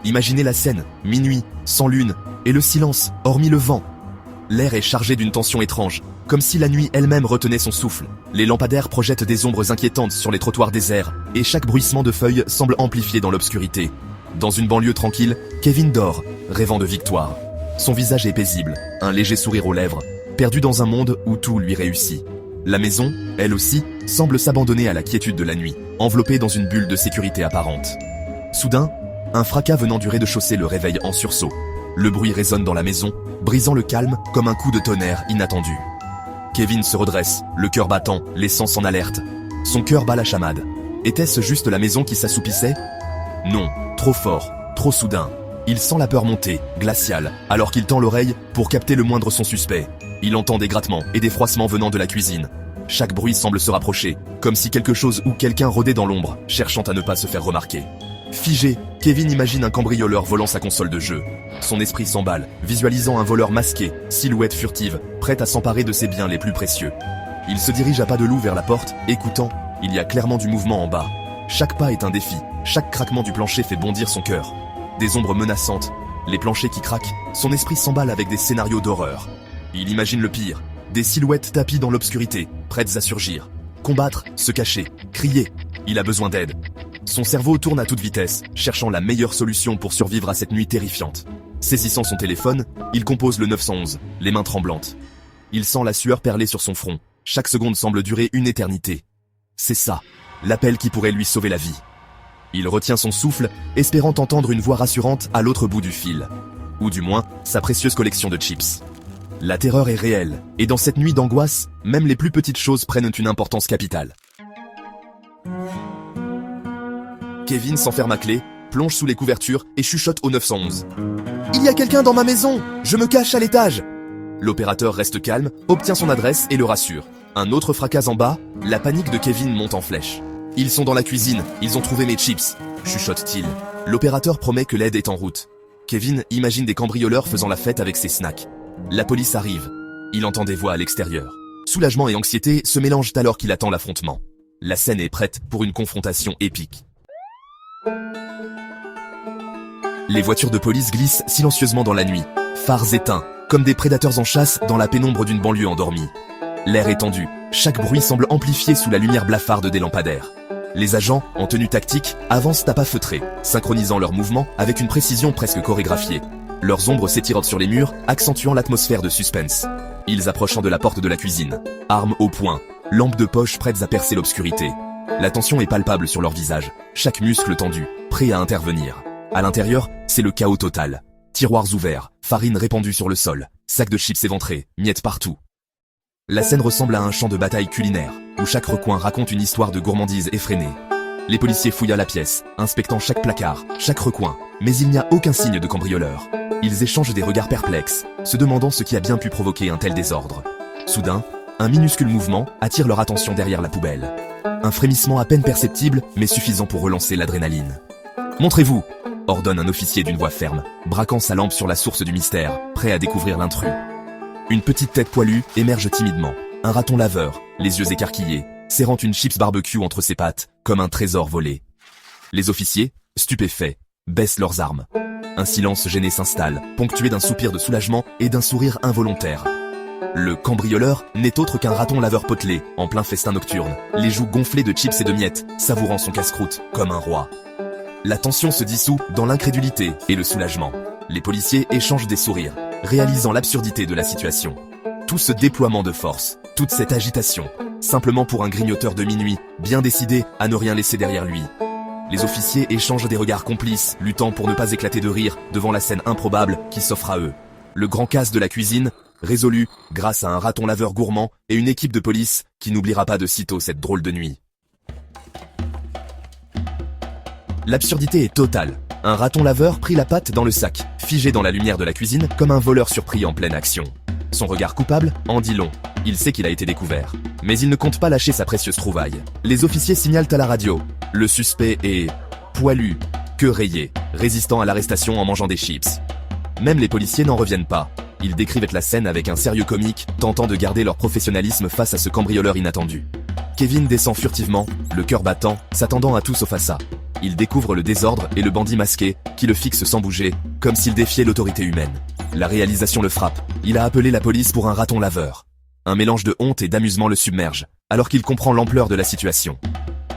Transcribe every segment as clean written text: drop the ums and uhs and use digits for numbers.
Imaginez la scène, minuit, sans lune, et le silence, hormis le vent. L'air est chargé d'une tension étrange, comme si la nuit elle-même retenait son souffle. Les lampadaires projettent des ombres inquiétantes sur les trottoirs déserts, et chaque bruissement de feuilles semble amplifié dans l'obscurité. Dans une banlieue tranquille, Kevin dort, rêvant de victoire. Son visage est paisible, un léger sourire aux lèvres, perdu dans un monde où tout lui réussit. La maison, elle aussi, semble s'abandonner à la quiétude de la nuit, enveloppée dans une bulle de sécurité apparente. Soudain, un fracas venant du rez-de-chaussée le réveille en sursaut. Le bruit résonne dans la maison, brisant le calme comme un coup de tonnerre inattendu. Kevin se redresse, le cœur battant, les sens en alerte. Son cœur bat la chamade. Était-ce juste la maison qui s'assoupissait? Non, trop fort, trop soudain. Il sent la peur monter, glaciale, alors qu'il tend l'oreille pour capter le moindre son suspect. Il entend des grattements et des froissements venant de la cuisine. Chaque bruit semble se rapprocher, comme si quelque chose ou quelqu'un rôdait dans l'ombre, cherchant à ne pas se faire remarquer. Figé, Kevin imagine un cambrioleur volant sa console de jeu. Son esprit s'emballe, visualisant un voleur masqué, silhouette furtive, prête à s'emparer de ses biens les plus précieux. Il se dirige à pas de loup vers la porte, écoutant. Il y a clairement du mouvement en bas. Chaque pas est un défi, chaque craquement du plancher fait bondir son cœur. Des ombres menaçantes, les planchers qui craquent, son esprit s'emballe avec des scénarios d'horreur. Il imagine le pire, des silhouettes tapies dans l'obscurité, prêtes à surgir. Combattre, se cacher, crier. Il a besoin d'aide. Son cerveau tourne à toute vitesse, cherchant la meilleure solution pour survivre à cette nuit terrifiante. Saisissant son téléphone, il compose le 911, les mains tremblantes. Il sent la sueur perler sur son front. Chaque seconde semble durer une éternité. C'est ça, l'appel qui pourrait lui sauver la vie. Il retient son souffle, espérant entendre une voix rassurante à l'autre bout du fil. Ou du moins, sa précieuse collection de chips. La terreur est réelle, et dans cette nuit d'angoisse, même les plus petites choses prennent une importance capitale. Kevin s'enferme à clé, plonge sous les couvertures et chuchote au 911. « Il y a quelqu'un dans ma maison! Je me cache à l'étage !» L'opérateur reste calme, obtient son adresse et le rassure. Un autre fracas en bas, la panique de Kevin monte en flèche. « Ils sont dans la cuisine, ils ont trouvé mes chips !» chuchote-t-il. L'opérateur promet que l'aide est en route. Kevin imagine des cambrioleurs faisant la fête avec ses snacks. La police arrive. Il entend des voix à l'extérieur. Soulagement et anxiété se mélangent alors qu'il attend l'affrontement. La scène est prête pour une confrontation épique. Les voitures de police glissent silencieusement dans la nuit, phares éteints, comme des prédateurs en chasse dans la pénombre d'une banlieue endormie. L'air est tendu, chaque bruit semble amplifié sous la lumière blafarde des lampadaires. Les agents, en tenue tactique, avancent à pas feutrés, synchronisant leurs mouvements avec une précision presque chorégraphiée. Leurs ombres s'étirent sur les murs, accentuant l'atmosphère de suspense. Ils approchent de la porte de la cuisine, armes au poing, lampes de poche prêtes à percer l'obscurité. La tension est palpable sur leur visage, chaque muscle tendu, prêt à intervenir. À l'intérieur, c'est le chaos total. Tiroirs ouverts, farine répandue sur le sol, sacs de chips éventrés, miettes partout. La scène ressemble à un champ de bataille culinaire, où chaque recoin raconte une histoire de gourmandise effrénée. Les policiers fouillent à la pièce, inspectant chaque placard, chaque recoin, mais il n'y a aucun signe de cambrioleur. Ils échangent des regards perplexes, se demandant ce qui a bien pu provoquer un tel désordre. Soudain, un minuscule mouvement attire leur attention derrière la poubelle. Un frémissement à peine perceptible, mais suffisant pour relancer l'adrénaline. « Montrez-vous !» ordonne un officier d'une voix ferme, braquant sa lampe sur la source du mystère, prêt à découvrir l'intrus. Une petite tête poilue émerge timidement, un raton laveur, les yeux écarquillés, serrant une chips barbecue entre ses pattes, comme un trésor volé. Les officiers, stupéfaits, baissent leurs armes. Un silence gêné s'installe, ponctué d'un soupir de soulagement et d'un sourire involontaire. Le cambrioleur n'est autre qu'un raton laveur potelé, en plein festin nocturne, les joues gonflées de chips et de miettes, savourant son casse-croûte, comme un roi. La tension se dissout dans l'incrédulité et le soulagement. Les policiers échangent des sourires, réalisant l'absurdité de la situation. Tout ce déploiement de force, toute cette agitation, simplement pour un grignoteur de minuit, bien décidé à ne rien laisser derrière lui. Les officiers échangent des regards complices, luttant pour ne pas éclater de rire devant la scène improbable qui s'offre à eux. Le grand casse de la cuisine, résolu grâce à un raton laveur gourmand et une équipe de police qui n'oubliera pas de sitôt cette drôle de nuit. L'absurdité est totale. Un raton laveur prit la patte dans le sac, figé dans la lumière de la cuisine comme un voleur surpris en pleine action. Son regard coupable en dit long. Il sait qu'il a été découvert. Mais il ne compte pas lâcher sa précieuse trouvaille. Les officiers signalent à la radio. Le suspect est poilu, queue rayée, résistant à l'arrestation en mangeant des chips. Même les policiers n'en reviennent pas. Ils décrivent la scène avec un sérieux comique, tentant de garder leur professionnalisme face à ce cambrioleur inattendu. Kevin descend furtivement, le cœur battant, s'attendant à tout sauf à ça. Il découvre le désordre et le bandit masqué, qui le fixe sans bouger, comme s'il défiait l'autorité humaine. La réalisation le frappe, il a appelé la police pour un raton laveur. Un mélange de honte et d'amusement le submerge, alors qu'il comprend l'ampleur de la situation.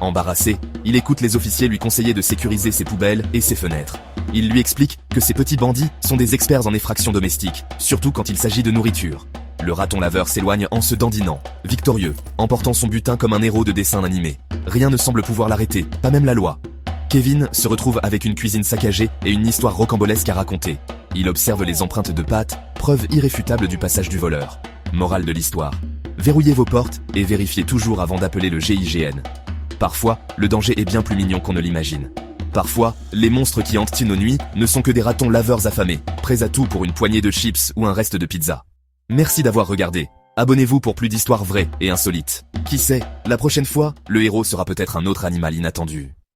Embarrassé, il écoute les officiers lui conseiller de sécuriser ses poubelles et ses fenêtres. Il lui explique que ces petits bandits sont des experts en effraction domestique, surtout quand il s'agit de nourriture. Le raton laveur s'éloigne en se dandinant, victorieux, emportant son butin comme un héros de dessin animé. Rien ne semble pouvoir l'arrêter, pas même la loi. Kevin se retrouve avec une cuisine saccagée et une histoire rocambolesque à raconter. Il observe les empreintes de pattes, preuve irréfutable du passage du voleur. Morale de l'histoire. Verrouillez vos portes et vérifiez toujours avant d'appeler le GIGN. Parfois, le danger est bien plus mignon qu'on ne l'imagine. Parfois, les monstres qui hantent nos nuits ne sont que des ratons laveurs affamés, prêts à tout pour une poignée de chips ou un reste de pizza. Merci d'avoir regardé. Abonnez-vous pour plus d'histoires vraies et insolites. Qui sait, la prochaine fois, le héros sera peut-être un autre animal inattendu.